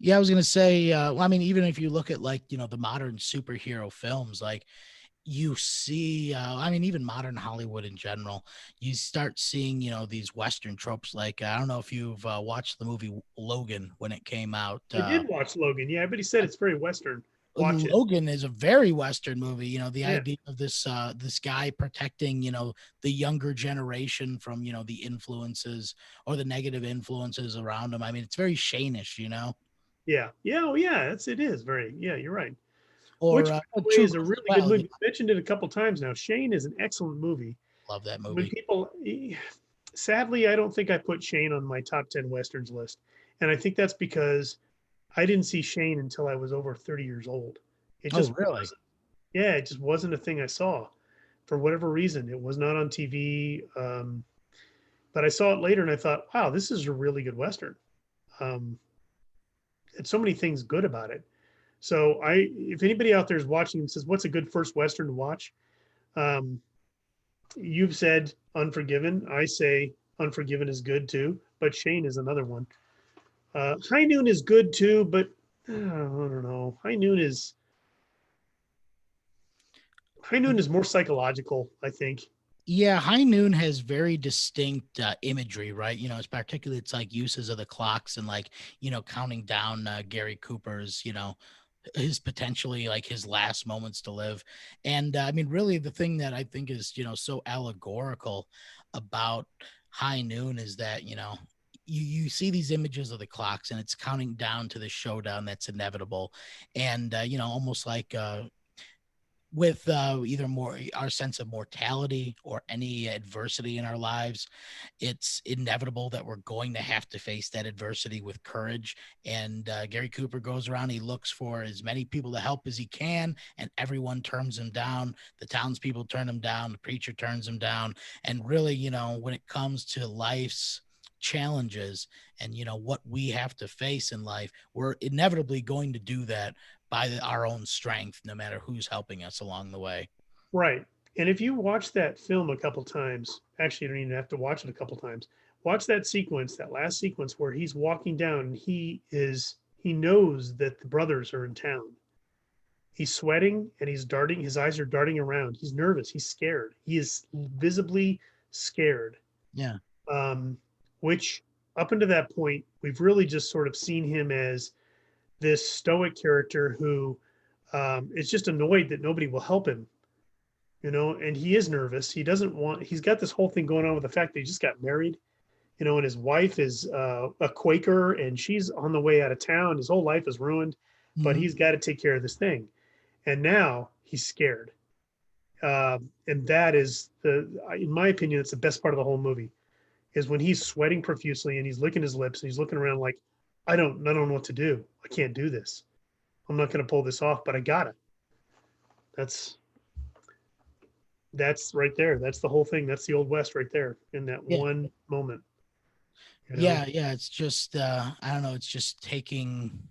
Yeah, I was gonna say, well, I mean, even if you look at like, the modern superhero films, like you see, I mean, even modern Hollywood in general, you start seeing, these Western tropes. Like, I don't know if you've watched the movie Logan when it came out. I did watch Logan. Yeah, but he said it's very Western. Watch it. Logan is a very Western movie. The Yeah. idea of this guy protecting, the younger generation from, the influences or the negative influences around him. I mean, it's very Shane-ish. Yeah. Yeah. Oh, yeah. It is very, yeah, you're right. Or Which, by the way, True is a Grit as really good well. movie. You mentioned it a couple times now. Shane is an excellent movie. Love that When movie. people, sadly, I don't think I put Shane on my top 10 Westerns list. And I think that's because I didn't see Shane until I was over 30 years old. It Oh, just really? wasn't, yeah, it just wasn't a thing I saw for whatever reason. It was not on TV. But I saw it later and I thought, wow, this is a really good Western. Um, and so many things good about it. So if anybody out there is watching and says, what's a good first Western to watch? Um, you've said Unforgiven. I say Unforgiven is good too, but Shane is another one. High Noon is good too, but I don't know. High Noon is more psychological, I think. Yeah, High Noon has very distinct imagery, right? It's particularly it's like uses of the clocks and like counting down Gary Cooper's his potentially like his last moments to live. And I mean, really, the thing that I think is so allegorical about High Noon is that you see these images of the clocks and it's counting down to the showdown that's inevitable, and almost like with either more our sense of mortality or any adversity in our lives, it's inevitable that we're going to have to face that adversity with courage. And Gary Cooper goes around, he looks for as many people to help as he can, and everyone turns him down. The townspeople turn him down, the preacher turns him down. And really, when it comes to life's challenges and what we have to face in life, we're inevitably going to do that by our own strength, no matter who's helping us along the way. Right. And if you watch that film a couple times, actually, you don't even have to watch it a couple times. Watch that sequence, that last sequence where he's walking down and he knows that the brothers are in town. He's sweating and he's darting, his eyes are darting around. He's nervous, he's scared. He is visibly scared. Yeah. Um, which up until that point, we've really just sort of seen him as this stoic character who is just annoyed that nobody will help him, and he is nervous. He's got this whole thing going on with the fact that he just got married, and his wife is a Quaker and she's on the way out of town. His whole life is ruined, but Mhm. he's got to take care of this thing. And now he's scared. And that is in my opinion, it's the best part of the whole movie is when he's sweating profusely and he's licking his lips and he's looking around like, I don't know what to do. I can't do this. I'm not going to pull this off, but I got it. That's that's right there. That's the whole thing. That's the old west right there in that Yeah. one moment. You know. Yeah. It's just I don't know, it's just taking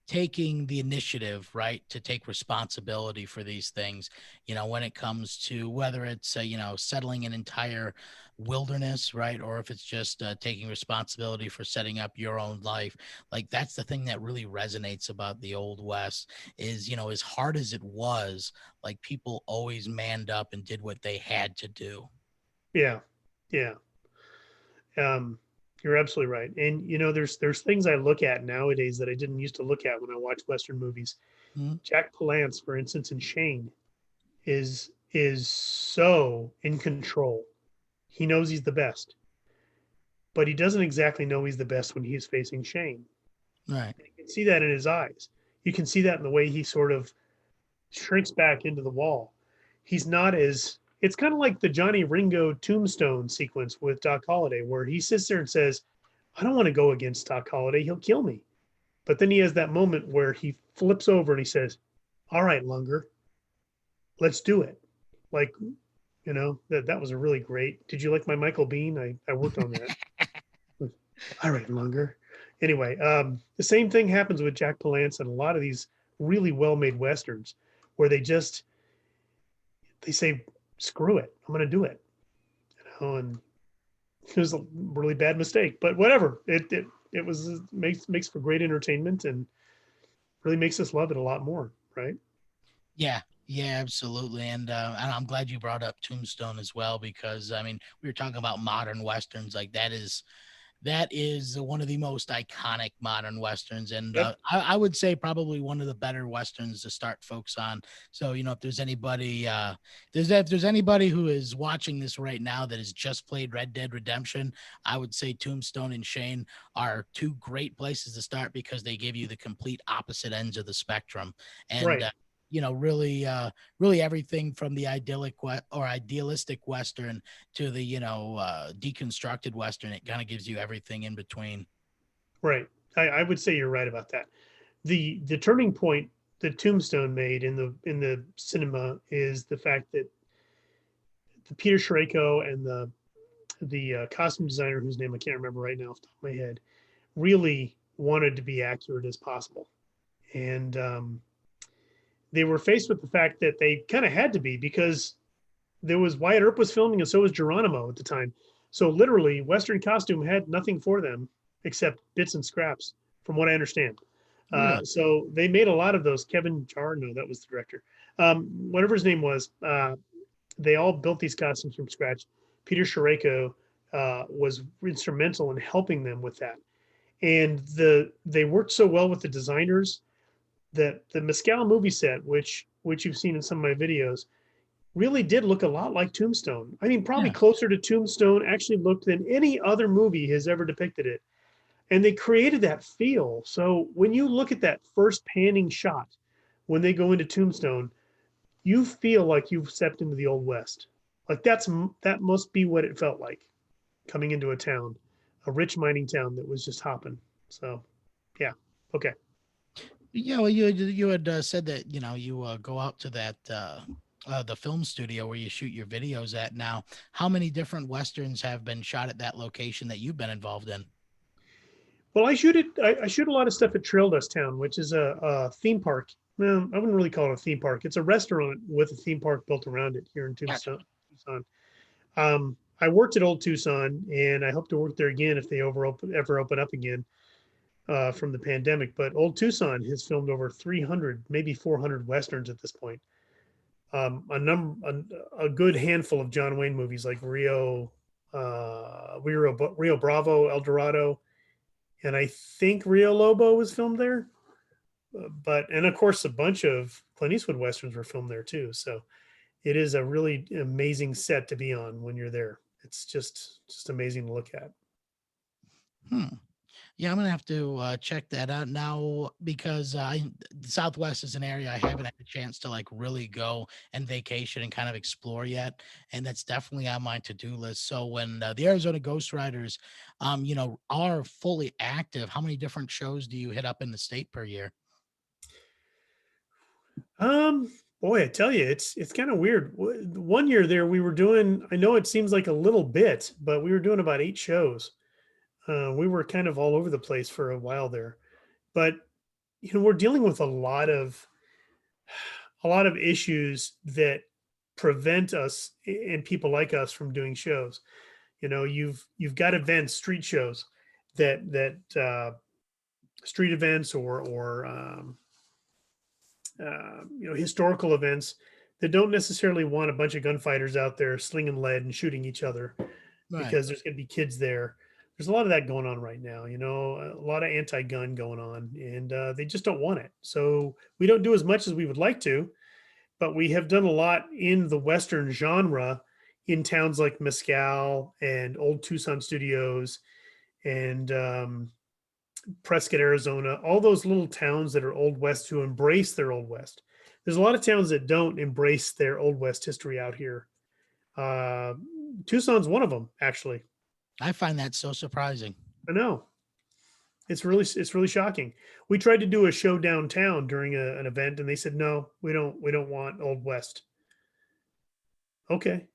the initiative, right, to take responsibility for these things, when it comes to whether it's settling an entire wilderness, right, or if it's just taking responsibility for setting up your own life. Like that's the thing that really resonates about the old west is, as hard as it was, like people always manned up and did what they had to do. Yeah, yeah. Um, you're absolutely right. And there's things I look at nowadays that I didn't used to look at when I watch Western movies. Mhm. Jack Palance, for instance, in Shane, is so in control. He knows he's the best, but he doesn't exactly know he's the best when he's facing Shane. Right. You can see that in his eyes. You can see that in the way he sort of shrinks back into the wall. He's not as it's kind of like the Johnny Ringo tombstone sequence with Doc Holliday, where he sits there and says, I don't want to go against Doc Holliday. He'll kill me. But then he has that moment where he flips over and he says, all right, Lunger, let's do it. Like, that was a really great. Did you like my Michael Bean? I worked on that. All right, Lunger. Anyway, the same thing happens with Jack Palance and a lot of these really well made Westerns where they say, screw it, I'm going to do it. And it was a really bad mistake, but whatever. It it was makes for great entertainment and really makes us love it a lot more, right? Yeah, yeah, absolutely. And I'm glad you brought up Tombstone as well because I mean, we were talking about modern westerns. Like that is one of the most iconic modern westerns, and Yep. I would say probably one of the better westerns to start folks on. So if there's anybody, if there's anybody who is watching this right now that has just played Red Dead Redemption, I would say Tombstone and Shane are two great places to start because they give you the complete opposite ends of the spectrum, and Right. really everything from the or idealistic western to the deconstructed western. It kind of gives you everything in between. Right. I would say you're right about that. The turning point that Tombstone made in the cinema is the fact that the Peter Shreko and the costume designer whose name I can't remember right now off the top of my head really wanted to be accurate as possible, and they were faced with the fact that they kind of had to be because there was Wyatt Earp was filming and so was Geronimo at the time. So literally, Western costume had nothing for them except bits and scraps, from what I understand. Really? So they made a lot of those. Kevin Jar, no, that was the director. Whatever his name was, they all built these costumes from scratch. Peter Shareko was instrumental in helping them with that, and they worked so well with the designers that the Mescal movie set, which you've seen in some of my videos, really did look a lot like Tombstone. I mean, probably Yeah. closer to Tombstone actually looked than any other movie has ever depicted it. And they created that feel. So when you look at that first panning shot, when they go into Tombstone, you feel like you've stepped into the Old West. Like that must be what it felt like coming into a town, a rich mining town that was just hopping. So, yeah, okay. Yeah, well, you had said that you go out to that the film studio where you shoot your videos at. Now, how many different westerns have been shot at that location that you've been involved in? Well, I shoot it. I shoot a lot of stuff at Trail Dust Town, which is a theme park. Well, I wouldn't really call it a theme park. It's a restaurant with a theme park built around it here in Gotcha. Tucson. Tucson. I worked at Old Tucson, and I hope to work there again if they ever open up again from the pandemic. But Old Tucson has filmed over 300, maybe 400 westerns at this point. A good handful of John Wayne movies like Rio Bravo, El Dorado, and I think Rio Lobo was filmed there. But and of course, a bunch of Clint Eastwood westerns were filmed there too. So it is a really amazing set to be on when you're there. It's just amazing to look at. Hmm. Yeah, I'm gonna have to check that out now because the Southwest is an area I haven't had a chance to like really go and vacation and kind of explore yet, and that's definitely on my to-do list. So when the Arizona Ghostriders, are fully active, how many different shows do you hit up in the state per year? Um, Boy, I tell you, it's kind of weird. One year there, we were doing. I know it seems like a little bit, but we were doing about 8 shows. We were kind of all over the place for a while there, but we're dealing with a lot of issues that prevent us and people like us from doing shows. You've got events, street shows, that street events or historical events that don't necessarily want a bunch of gunfighters out there slinging lead and shooting each other Right. because there's going to be kids there. There's a lot of that going on right now, a lot of anti-gun going on, and they just don't want it. So we don't do as much as we would like to, but we have done a lot in the Western genre in towns like Mescal and Old Tucson Studios and Prescott, Arizona, all those little towns that are Old West who embrace their Old West. There's a lot of towns that don't embrace their Old West history out here. Uh, Tucson's one of them, actually. I find that so surprising. I know it's really shocking. We tried to do a show downtown during an event, and they said no, we don't want Old West. Okay,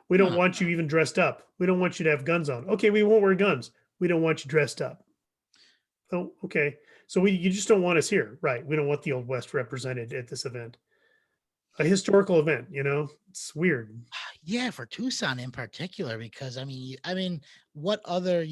we don't Huh. want you even dressed up. We don't want you to have guns on. Okay, we won't wear guns. We don't want you dressed up. Oh, okay. So you just don't want us here, right? We don't want the Old West represented at this event, a historical event. It's weird. Yeah, for Tucson in particular, because I mean, what other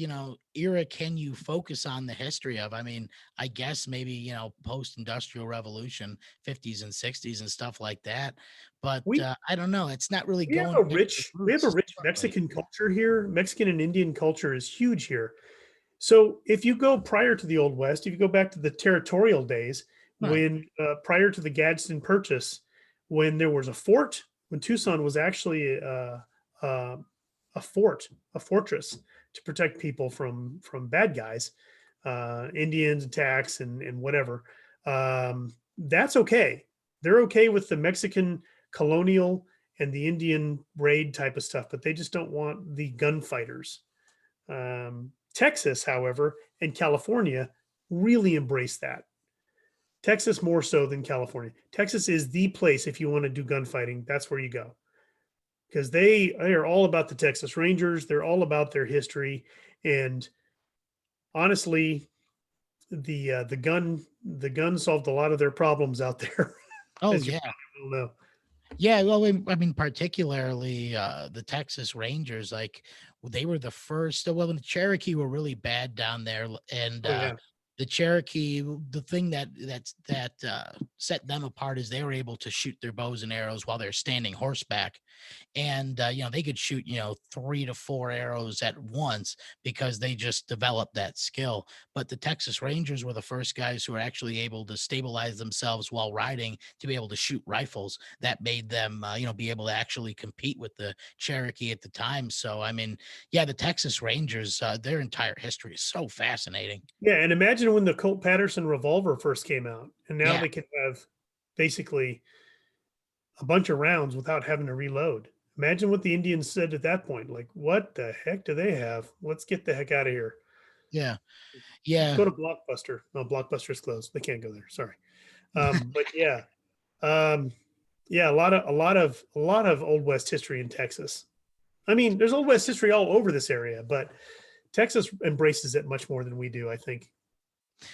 era can you focus on the history of? I mean, I guess maybe post-industrial revolution, 50s and 60s and stuff like that. But We I don't know. It's not really we have going a back to the rich we have roots a as rich currently. Mexican culture here. Mexican and Indian culture is huge here. So if you go prior to the Old West, if you go back to the territorial days, Right. when prior to the Gadsden Purchase, when there was a fort, when Tucson was actually uh, a fort, a fortress to protect people from bad guys, Indians attacks and whatever. That's okay. They're okay with the Mexican colonial and the Indian raid type of stuff, but they just don't want the gunfighters. Texas, however, and California really embrace that. Texas more so than California. Texas is the place if you want to do gunfighting. That's where you go because they are all about the Texas Rangers. They're all about their history, and honestly, the gun solved a lot of their problems out there, Oh as you yeah. probably will know. Yeah, well, I mean, particularly the Texas Rangers, like they were the first. Well, the Cherokee were really bad down there, and Oh yeah, the Cherokee, the thing that set them apart is they were able to shoot their bows and arrows while they're standing horseback, and they could shoot 3 to 4 arrows at once because they just developed that skill. But the Texas Rangers were the first guys who were actually able to stabilize themselves while riding to be able to shoot rifles. That made them be able to actually compete with the Cherokee at the time. So I mean, yeah, the Texas Rangers, their entire history is so fascinating. yeah. And imagine when the Colt Patterson revolver first came out, and now Yeah. they can have basically a bunch of rounds without having to reload. Imagine what the Indians said at that point. Like, what the heck do they have? Let's get the heck out of here. Yeah. Let's Yeah. go to Blockbuster. No, Blockbuster's closed. They can't go there. Sorry. But yeah, um, yeah, a lot of Old West history in Texas. I mean, there's Old West history all over this area, but Texas embraces it much more than we do. I think,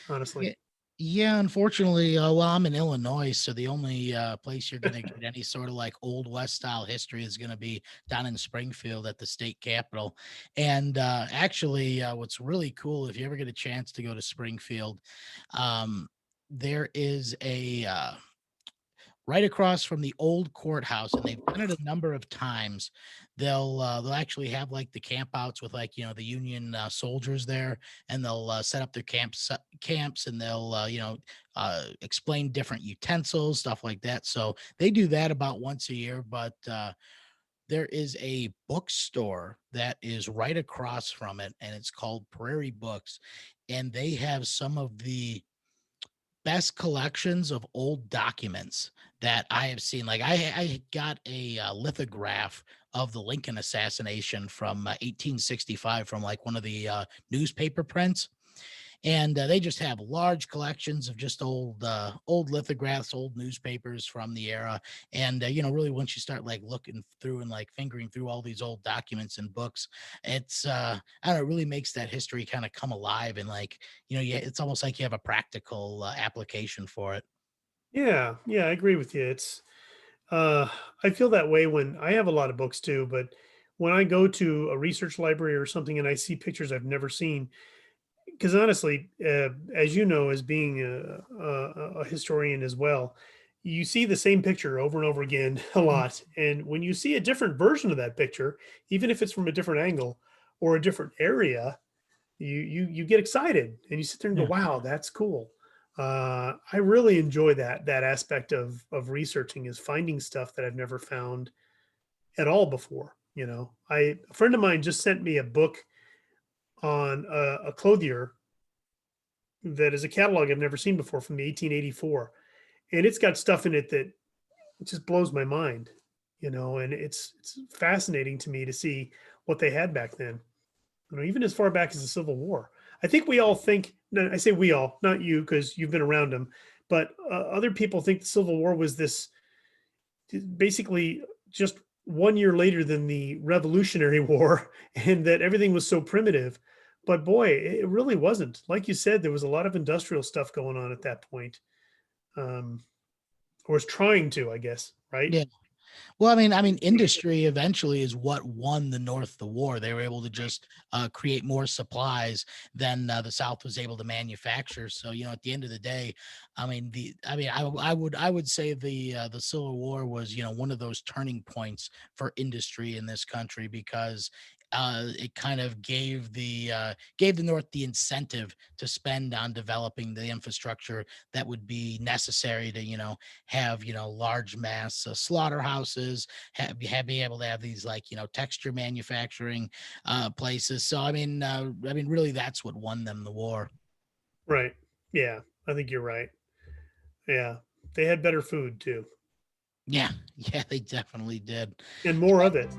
honestly. Yeah, yeah, unfortunately, well, I'm in Illinois, so the only place you're going to get any sort of like old West style history is going to be down in Springfield at the state capitol. And actually, what's really cool, if you ever get a chance to go to Springfield, um, there is a right across from the old courthouse, and they've done it a number of times. They'll actually have like the camp outs with like the Union soldiers there, and they'll set up their camps, and they'll explain different utensils, stuff like that. So they do that about once a year. But there is a bookstore that is right across from it, and it's called Prairie Books, and they have some of the best collections of old documents that I have seen. Like I got a lithograph of the Lincoln assassination from 1865 from like one of the newspaper prints, and they just have large collections of just old lithographs, old newspapers from the era. And really, once you start like looking through and like fingering through all these old documents and books, it's I don't know, it really makes that history kind of come alive. And like yeah, it's almost like you have a practical application for it. Yeah, yeah, I agree with you. Uh, I feel that way when I have a lot of books too, but when I go to a research library or something and I see pictures I've never seen, because honestly, as you know, as being a historian as well, you see the same picture over and over again a Mm. lot. And when you see a different version of that picture, even if it's from a different angle or a different area, you get excited and you sit there and go, Yeah. "Wow, that's cool." I really enjoy that aspect of researching is finding stuff that I've never found at all before. A friend of mine just sent me a book on a clothier that is a catalog I've never seen before from 1884, and it's got stuff in it that just blows my mind. And it's fascinating to me to see what they had back then. Even as far back as the Civil War. I think we all think. No, I say we all, not you, because you've been around them, but other people think the Civil War was this basically just 1 year later than the Revolutionary War, and that everything was so primitive. But boy, it really wasn't. Like you said, there was a lot of industrial stuff going on at that point, or was trying to, I guess, right? Yeah. Well, I mean, industry eventually is what won the North the war. They were able to just create more supplies than the South was able to manufacture. So, at the end of the day, I would say the Civil War was, one of those turning points for industry in this country because it kind of gave the North the incentive to spend on developing the infrastructure that would be necessary to, have large mass slaughterhouses, be able to have these like texture manufacturing places. So I mean really that's what won them the war. Right. Yeah, I think you're right. Yeah, they had better food too, Yeah, yeah, they definitely did. and more of it.